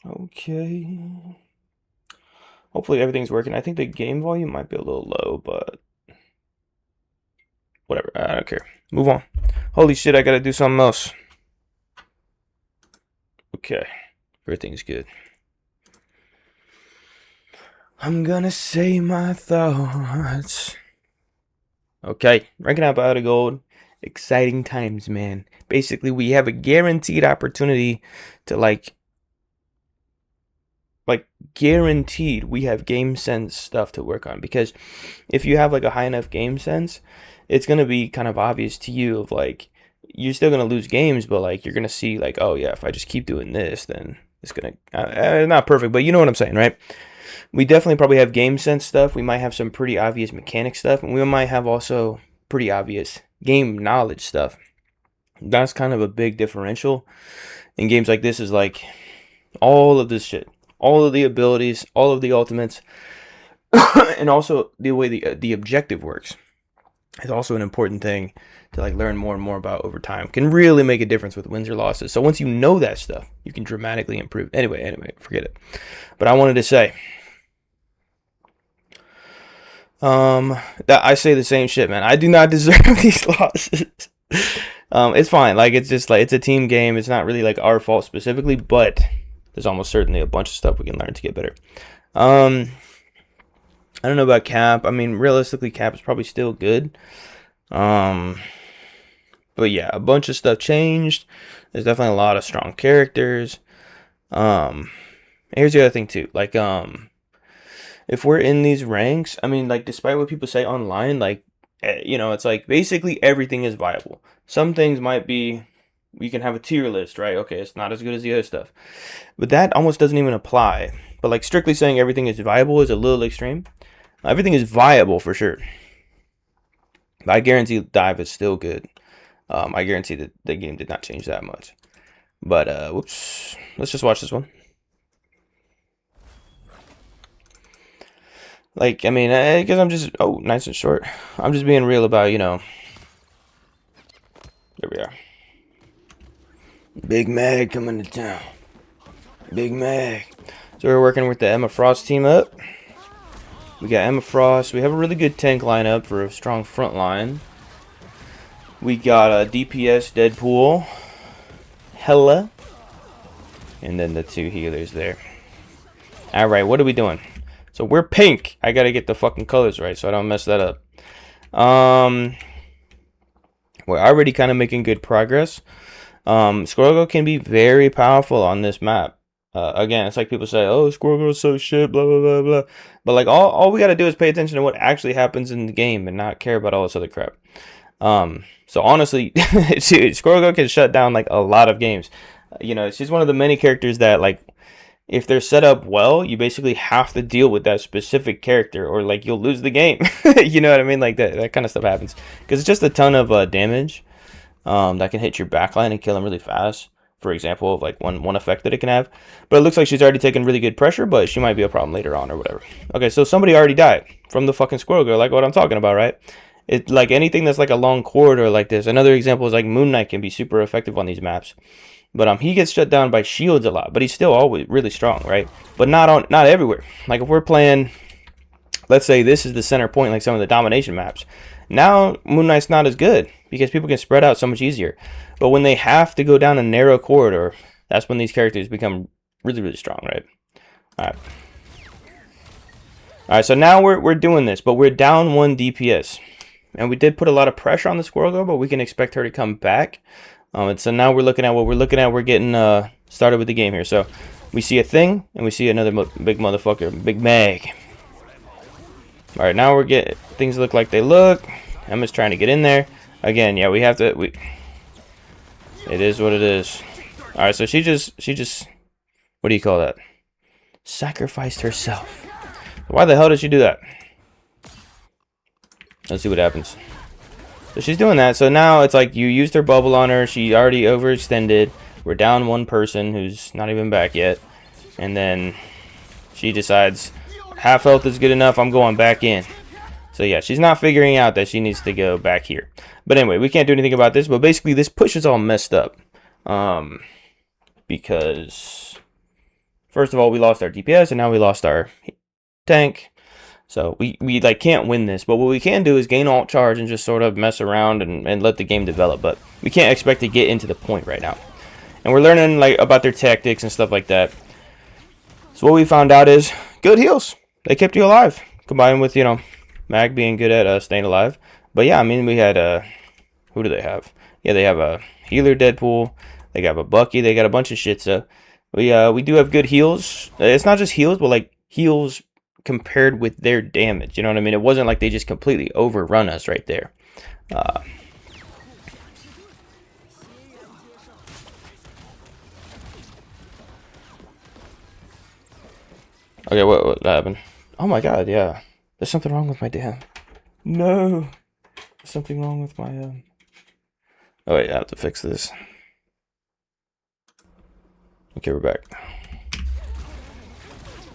Okay. Hopefully everything's working. I think the game volume might be a little low, but whatever. I don't care. Move on. Holy shit, I gotta do something else. Okay. Everything's good. I'm gonna say my thoughts. Okay. Ranking up out of gold. Exciting times, man. Basically, we have a guaranteed opportunity to guaranteed we have game sense stuff to work on, because if you have like a high enough game sense, it's going to be kind of obvious to you of like you're still going to lose games, but like you're going to see like, oh yeah, if I just keep doing this, then it's going to not perfect, but you know what I'm saying, right? We definitely probably have game sense stuff. We might have some pretty obvious mechanic stuff, and we might have also pretty obvious game knowledge stuff. That's kind of a big differential in games like this, is like all of this shit, all of the abilities, all of the ultimates, and also the way the objective works is also an important thing to like learn more and more about over time. Can really make a difference with wins or losses. So once you know that stuff, you can dramatically improve. Anyway, forget it. But I wanted to say, that I say the same shit, man. I do not deserve these losses. It's fine. Like, it's just like, it's a team game. It's not really like our fault specifically, but there's almost certainly a bunch of stuff we can learn to get better. I don't know about Cap. I mean, realistically, Cap is probably still good. But yeah, a bunch of stuff changed. There's definitely a lot of strong characters. Here's the other thing too. Like, if we're in these ranks, I mean, like, despite what people say online, like, it's like basically everything is viable. Some things might be, you can have a tier list, right? Okay, it's not as good as the other stuff, but that almost doesn't even apply. But like strictly saying everything is viable is a little extreme. Everything is viable for sure. But I guarantee dive is still good. I guarantee that the game did not change that much. But whoops, let's just watch this one. Like, I mean, because I'm just, oh, nice and short. I'm just being real about, there we are. Big Mag coming to town. Big Mag. So we're working with the Emma Frost team up. We got Emma Frost. We have a really good tank lineup for a strong front line. We got a DPS Deadpool. Hella. And then the two healers there. Alright, what are we doing? So we're pink. I gotta get the fucking colors right so I don't mess that up. We're already kind of making good progress. Squirrel Girl can be very powerful on this map. Again, it's like people say, oh, Squirrel Girl's so shit, blah, blah, blah, blah. But like all we gotta do is pay attention to what actually happens in the game and not care about all this other crap. So honestly, Squirrel Girl can shut down like a lot of games. She's one of the many characters that, like, if they're set up well, you basically have to deal with that specific character, or like you'll lose the game. You know what I mean? Like that kind of stuff happens because it's just a ton of damage that can hit your backline and kill them really fast. For example, of like one effect that it can have. But it looks like she's already taken really good pressure, but she might be a problem later on or whatever. Okay, so somebody already died from the fucking Squirrel Girl, like what I'm talking about, right? It's like anything that's like a long corridor like this. Another example is like Moon Knight can be super effective on these maps. But he gets shut down by shields a lot, but he's still always really strong, right? But not everywhere. Like if we're playing, let's say this is the center point, like some of the domination maps. Now Moon Knight's not as good because people can spread out so much easier. But when they have to go down a narrow corridor, that's when these characters become really, really strong, right? All right. All right, so now we're doing this, but we're down 1 DPS. And we did put a lot of pressure on the Squirrel Girl, but we can expect her to come back. And so now we're looking at what we're looking at. We're getting started with the game here. So we see a thing, and we see another big motherfucker, Big Mag. All right, now we're getting things look like they look. Emma's trying to get in there. Again, yeah, we have to. It is what it is. All right, so she just, what do you call that? Sacrificed herself. Why the hell did she do that? Let's see what happens. So she's doing that. So now it's like you used her bubble on her. She already overextended. We're down one person who's not even back yet. And then she decides half health is good enough. I'm going back in. So yeah, she's not figuring out that she needs to go back here. But anyway, we can't do anything about this. But basically, this push is all messed up. Because First of all, we lost our DPS, and now we lost our tank. So we like can't win this, but what we can do is gain alt charge and just sort of mess around and let the game develop. But we can't expect to get into the point right now. And we're learning like about their tactics and stuff like that. So what we found out is good heals. They kept you alive, combined with, you know, Mag being good at staying alive. But yeah, I mean, we had who do they have? Yeah, they have a healer Deadpool. They got a Bucky. They got a bunch of shit. So we do have good heals. It's not just heals, but like heals compared with their damage. You know what I mean? It wasn't like they just completely overrun us right there. Okay, what happened? Oh my god, yeah. There's something wrong with my damn. No. There's something wrong with my Oh wait, I have to fix this. Okay, we're back.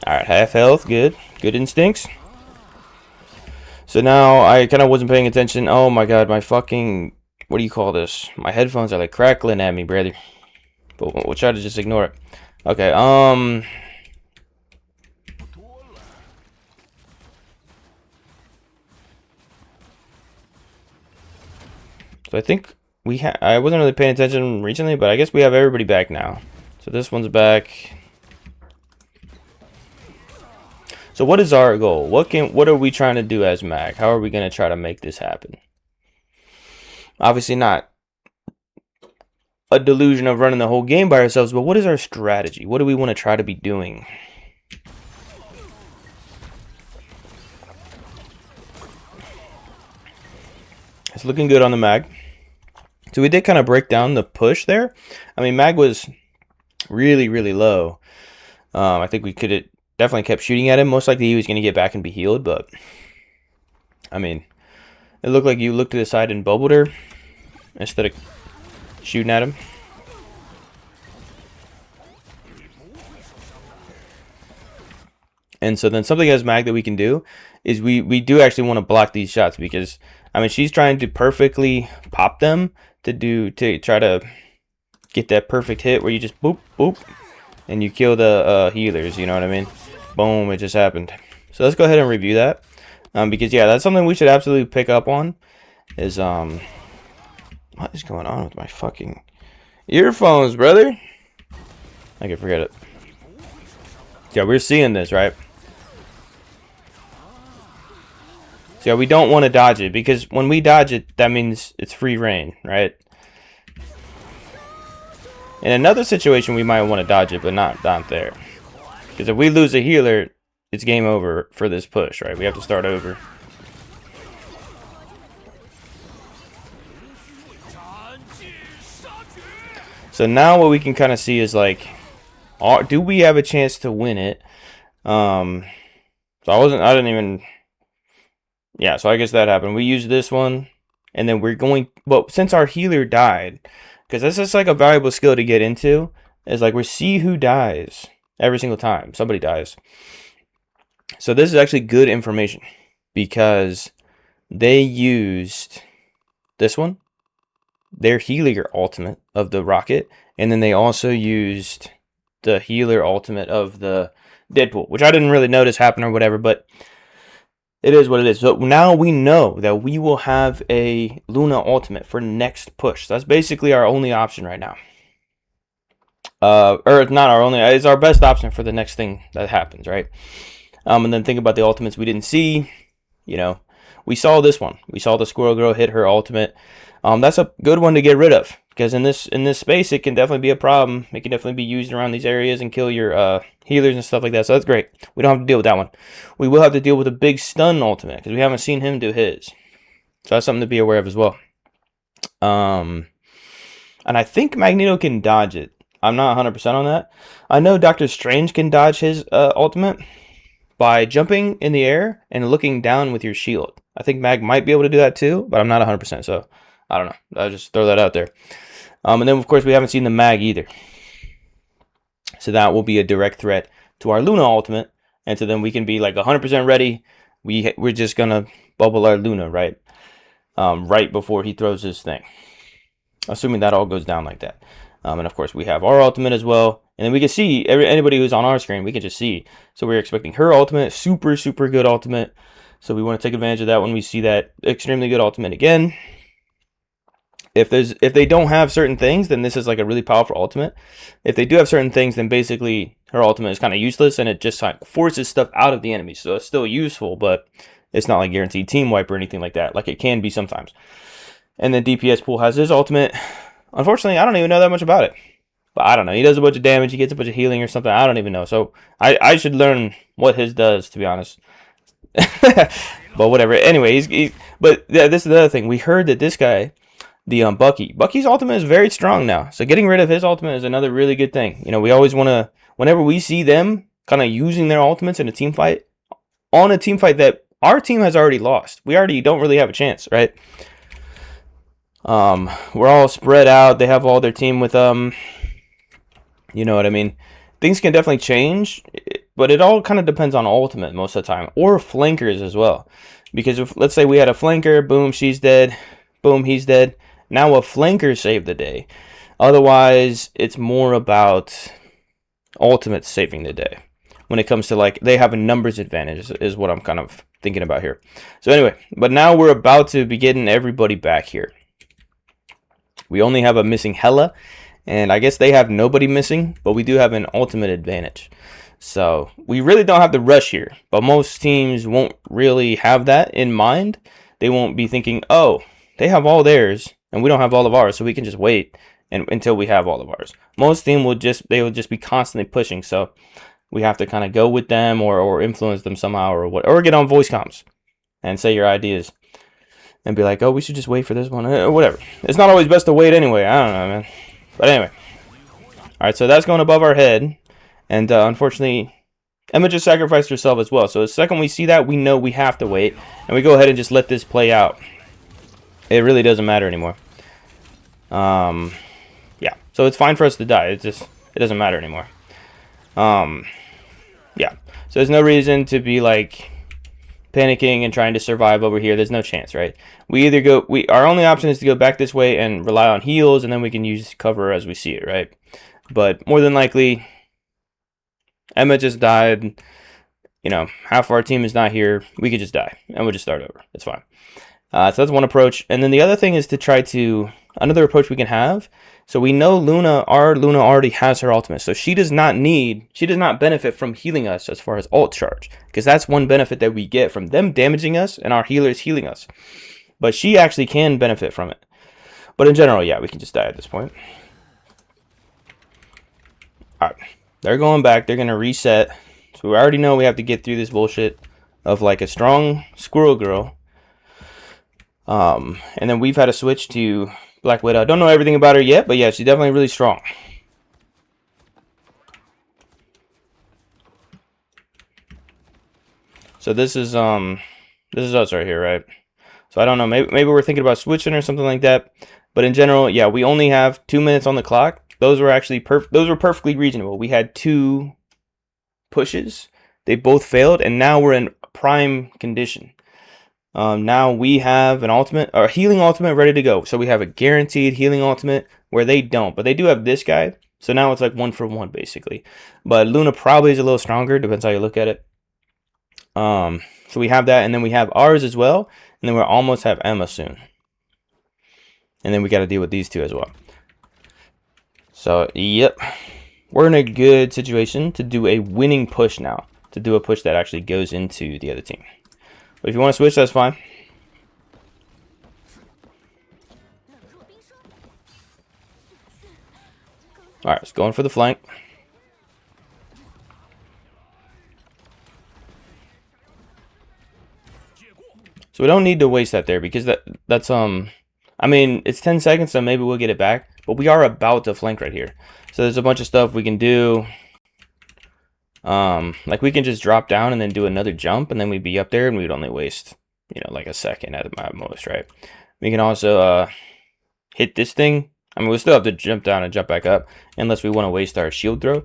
Alright, half health, good. Good instincts. So now I kind of wasn't paying attention. Oh my god, my fucking, what do you call this? My headphones are like crackling at me, brother. But we'll try to just ignore it. Okay, so I think I wasn't really paying attention recently, but I guess we have everybody back now. So this one's back. So what is our goal? What are we trying to do as Mag? How are we going to try to make this happen? Obviously not a delusion of running the whole game by ourselves, but what is our strategy? What do we want to try to be doing? It's looking good on the Mag. So we did kind of break down the push there. I mean, Mag was really, really low. I think we could have definitely kept shooting at him. Most likely he was going to get back and be healed, but I mean, it looked like you looked to the side and bubbled her instead of shooting at him. And so then something as Mag that we can do is we do actually want to block these shots, because I mean, she's trying to perfectly pop them to try to get that perfect hit where you just boop boop and you kill the healers, you know what I mean? Boom, it just happened. So let's go ahead and review that, because yeah, that's something we should absolutely pick up on. Is what is going on with my fucking earphones, brother? I can forget it. Yeah, we're seeing this, right? So yeah, we don't want to dodge it, because when we dodge it, that means it's free reign, right? In another situation, we might want to dodge it, but not there. Because if we lose a healer, it's game over for this push, right? We have to start over. So now what we can kind of see is like, do we have a chance to win it? So I didn't even, yeah, so I guess that happened. We used this one, and then we're going, but since our healer died, because this is like a valuable skill to get into, is like we see who dies every single time somebody dies. So this is actually good information, because they used this one, their healer ultimate of the rocket, and then they also used the healer ultimate of the Deadpool, which I didn't really notice happen or whatever, but it is what it is. So now we know that we will have a Luna ultimate for next push. So that's basically our only option right now. Or not our only, it's our best option for the next thing that happens, right? And then think about the ultimates we didn't see. You know, we saw this one. We saw the Squirrel Girl hit her ultimate. That's a good one to get rid of, because in this space it can definitely be a problem. It can definitely be used around these areas and kill your healers and stuff like that. So that's great. We don't have to deal with that one. We will have to deal with a big stun ultimate, because we haven't seen him do his. So that's something to be aware of as well. And I think Magneto can dodge it. I'm not 100% on that. I know Doctor Strange can dodge his ultimate by jumping in the air and looking down with your shield. I think Mag might be able to do that too, but I'm not 100%, so I don't know. I'll just throw that out there. And then, of course, we haven't seen the Mag either. So that will be a direct threat to our Luna ultimate. And so then we can be like 100% ready. We're just going to bubble our Luna, right? Right before he throws his thing. Assuming that all goes down like that. And of course, we have our ultimate as well. And then we can see anybody who's on our screen, we can just see. So we're expecting her ultimate, super, super good ultimate. So we want to take advantage of that when we see that extremely good ultimate again. If they don't have certain things, then this is like a really powerful ultimate. If they do have certain things, then basically her ultimate is kind of useless, and it just like forces stuff out of the enemy. So it's still useful, but it's not like guaranteed team wipe or anything like that, like it can be sometimes. And then DPS Pool has his ultimate. Unfortunately, I don't even know that much about it. But I don't know. He does a bunch of damage. He gets a bunch of healing or something. I don't even know. So I should learn what his does, to be honest. But whatever. Anyway, but this is the other thing. We heard that this guy, the Bucky's ultimate is very strong now. So getting rid of his ultimate is another really good thing. You know, we always want to, whenever we see them kind of using their ultimates in a team fight, on a team fight that our team has already lost, we already don't really have a chance, right? We're all spread out. They have all their team with you know what I mean? Things can definitely change, but it all kind of depends on ultimate most of the time, or flankers as well. Because if, let's say we had a flanker, boom, she's dead, boom, he's dead. Now a flanker saved the day. Otherwise, it's more about ultimate saving the day. When it comes to, like, they have a numbers advantage is what I'm kind of thinking about here. So anyway, but now we're about to be getting everybody back here. We only have a missing Hela, and I guess they have nobody missing, but we do have an ultimate advantage. So we really don't have to rush here, but most teams won't really have that in mind. They won't be thinking, oh, they have all theirs, and we don't have all of ours, so we can just wait until we have all of ours. Most teams will just be constantly pushing, so we have to kind of go with them or influence them somehow or get on voice comms and say your ideas. And be like, oh, we should just wait for this one, or whatever. It's not always best to wait anyway. I don't know, man. But anyway. Alright, so that's going above our head. And unfortunately, Emma just sacrificed herself as well. So the second we see that, we know we have to wait. And we go ahead and just let this play out. It really doesn't matter anymore. Yeah. So it's fine for us to die. It doesn't matter anymore. Yeah. So there's no reason to be like panicking and trying to survive over here. There's no chance, right? We either go, our only option is to go back this way and rely on heals, and then we can use cover as we see it, right? But more than likely, Emma just died. You know, half of our team is not here. We could just die, and we'll just start over. It's fine. So that's one approach. And then the other thing is to try to, another approach we can have. So we know our Luna already has her ultimate. So she does not benefit from healing us as far as ult charge. Because that's one benefit that we get from them damaging us and our healers healing us. But she actually can benefit from it. But in general, yeah, we can just die at this point. Alright, they're going back. They're going to reset. So we already know we have to get through this bullshit of like a strong squirrel girl. And then we've had to switch to Black Widow. I don't know everything about her yet, but yeah, she's definitely really strong. So this is us right here, right? So I don't know, maybe we're thinking about switching or something like that. But in general, yeah, we only have 2 minutes on the clock. Those were actually those were perfectly reasonable. We had 2 pushes. They both failed, and now we're in prime condition. Now we have an ultimate, or healing ultimate ready to go. So we have a guaranteed healing ultimate where they don't, but they do have this guy. So now it's like 1 for 1 basically. But Luna probably is a little stronger, depends how you look at it. So we have that, and then we have ours as well, and then we'll almost have Emma soon. And then we got to deal with these 2 as well. So, yep. We're in a good situation to do a winning push now. To do a push that actually goes into the other team. But if you want to switch, that's fine. Alright, let's go in for the flank. So we don't need to waste that there, because that's I mean, it's 10 seconds, so maybe we'll get it back. But we are about to flank right here. So there's a bunch of stuff we can do. Like we can just drop down and then do another jump, and then we'd be up there, and we'd only waste, you know, like a second at most, right? We can also hit this thing. I mean, we'll still have to jump down and jump back up, unless we want to waste our shield throw.